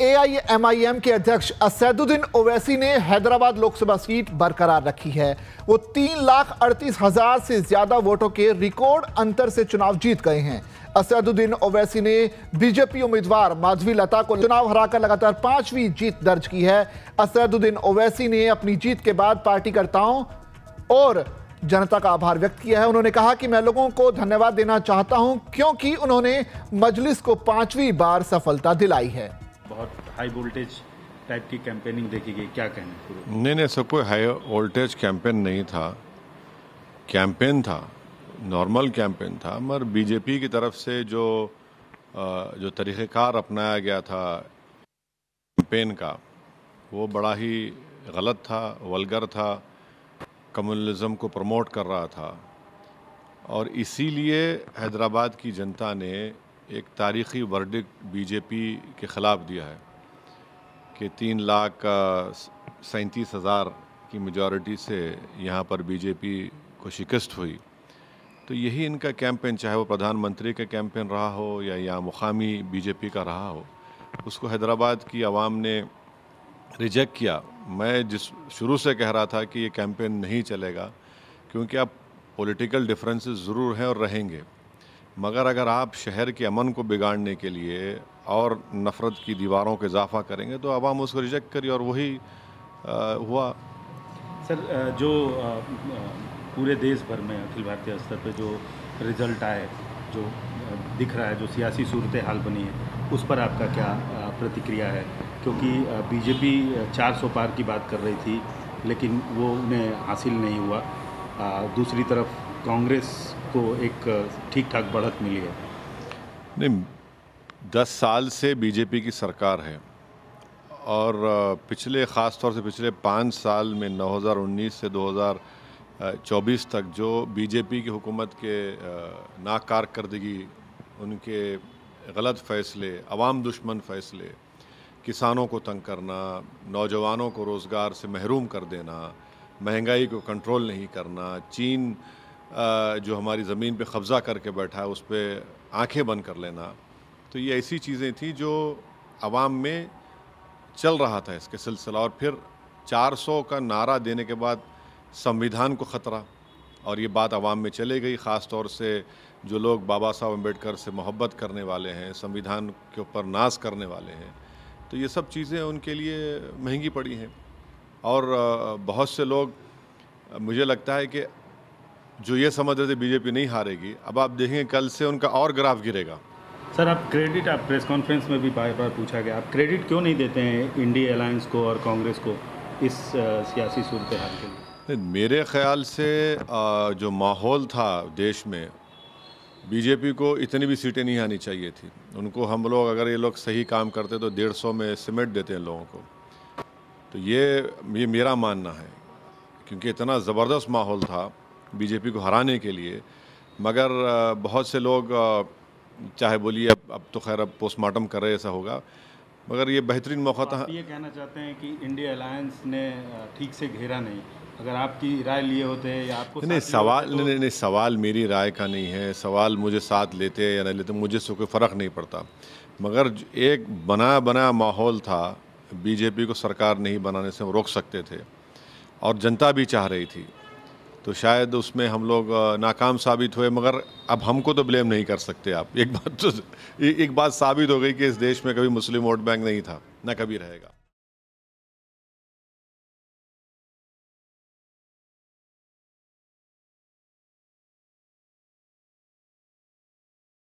AIMIM के अध्यक्ष असदुद्दीन ओवैसी ने हैदराबाद लोकसभा सीट बरकरार रखी है। वो 3,38,000 से ज्यादा वोटों के रिकॉर्ड अंतर से चुनाव जीत गए हैं। असदुद्दीन ओवैसी ने बीजेपी उम्मीदवार माधवी लता को चुनाव हराकर लगातार 5वीं जीत दर्ज की है। असदुद्दीन ओवैसी ने अपनी जीत के बाद पार्टीकर्ताओं और जनता का आभार व्यक्त किया है। उन्होंने कहा कि मैं लोगों को धन्यवाद देना चाहता हूं क्योंकि उन्होंने मजलिस को 5वीं बार सफलता दिलाई है। बहुत हाई वोल्टेज टाइप की कैंपेनिंग देखी गई, क्या कहना? नहीं, सब कोई हाई वोल्टेज कैंपेन नहीं था, कैंपेन था, नॉर्मल कैंपेन था, मगर बीजेपी की तरफ से जो तरीक़ेकार अपनाया गया था कैंपेन का, वो बड़ा ही गलत था, वल्गर था, कम्युनलिज्म को प्रमोट कर रहा था। और इसीलिए हैदराबाद की जनता ने एक तारीख़ी वर्डिक्ट बीजेपी के ख़िलाफ़ दिया है कि 3,37,000 की मेजॉरिटी से यहाँ पर बीजेपी को शिकस्त हुई। तो यही इनका कैंपेन, चाहे वो प्रधानमंत्री का कैंपेन रहा हो या यहाँ मुकामी बीजेपी का रहा हो, उसको हैदराबाद की आवाम ने रिजेक्ट किया। मैं शुरू से कह रहा था कि ये कैंपेन नहीं चलेगा क्योंकि अब पॉलिटिकल डिफरेंसेस ज़रूर हैं और रहेंगे, मगर अगर आप शहर के अमन को बिगाड़ने के लिए और नफ़रत की दीवारों के इजाफा करेंगे तो आवाम उसको रिजेक्ट करी और वही हुआ। सर, जो पूरे देश भर में अखिल भारतीय स्तर पे जो रिज़ल्ट आए, जो दिख रहा है, जो सियासी सूरत हाल बनी है, उस पर आपका क्या प्रतिक्रिया है? क्योंकि बीजेपी 400 पार की बात कर रही थी लेकिन वो उन्हें हासिल नहीं हुआ। दूसरी तरफ कांग्रेस को एक ठीक ठाक बढ़त मिली है। नहीं, 10 साल से बीजेपी की सरकार है और ख़ास तौर से पिछले 5 साल में 2019 से 2024 तक जो बीजेपी की हुकूमत के नाकारकर्दगी, उनके गलत फ़ैसले, अवाम दुश्मन फ़ैसले, किसानों को तंग करना, नौजवानों को रोज़गार से महरूम कर देना, महंगाई को कंट्रोल नहीं करना, चीन जो हमारी ज़मीन पे कब्ज़ा करके बैठा है उस पर आँखें बंद कर लेना, तो ये ऐसी चीज़ें थी जो आवाम में चल रहा था इसके सिलसिला। और फिर 400 का नारा देने के बाद संविधान को ख़तरा, और ये बात आवाम में चले गई। ख़ास तौर से जो लोग बाबा साहब अम्बेडकर से मोहब्बत करने वाले हैं, संविधान के ऊपर नाज करने वाले हैं, तो ये सब चीज़ें उनके लिए महंगी पड़ी हैं। और बहुत से लोग, मुझे लगता है कि जो ये समझ रहे थे बीजेपी नहीं हारेगी, अब आप देखेंगे कल से उनका और ग्राफ गिरेगा। सर, आप प्रेस कॉन्फ्रेंस में भी बार बार पूछा गया, आप क्रेडिट क्यों नहीं देते हैं इंडिया अलायंस को और कांग्रेस को इस सियासी सूरत हाल के लिए? मेरे ख़्याल से जो माहौल था देश में, बीजेपी को इतनी भी सीटें नहीं आनी चाहिए थी। उनको हम लोग, अगर ये लोग सही काम करते तो 150 में सिमट देते हैं लोगों को। तो ये मेरा मानना है, क्योंकि इतना ज़बरदस्त माहौल था बीजेपी को हराने के लिए। मगर बहुत से लोग चाहे बोलिए अब तो खैर अब पोस्टमार्टम कर रहे, ऐसा होगा, मगर ये बेहतरीन मौका था। आप ये कहना चाहते हैं कि इंडिया अलायंस ने ठीक से घेरा नहीं? अगर आपकी राय लिए होते या आपको नहीं, सवाल मेरी राय का नहीं है। सवाल मुझे साथ लेते या नहीं लेते मुझे से कोई फ़र्क नहीं पड़ता, मगर एक बनाया माहौल था, बीजेपी को सरकार नहीं बनाने से हम रोक सकते थे और जनता भी चाह रही थी, तो शायद उसमें हम लोग नाकाम साबित हुए। मगर अब हमको तो ब्लेम नहीं कर सकते आप। एक बात साबित हो गई कि इस देश में कभी मुस्लिम वोट बैंक नहीं था, ना कभी रहेगा।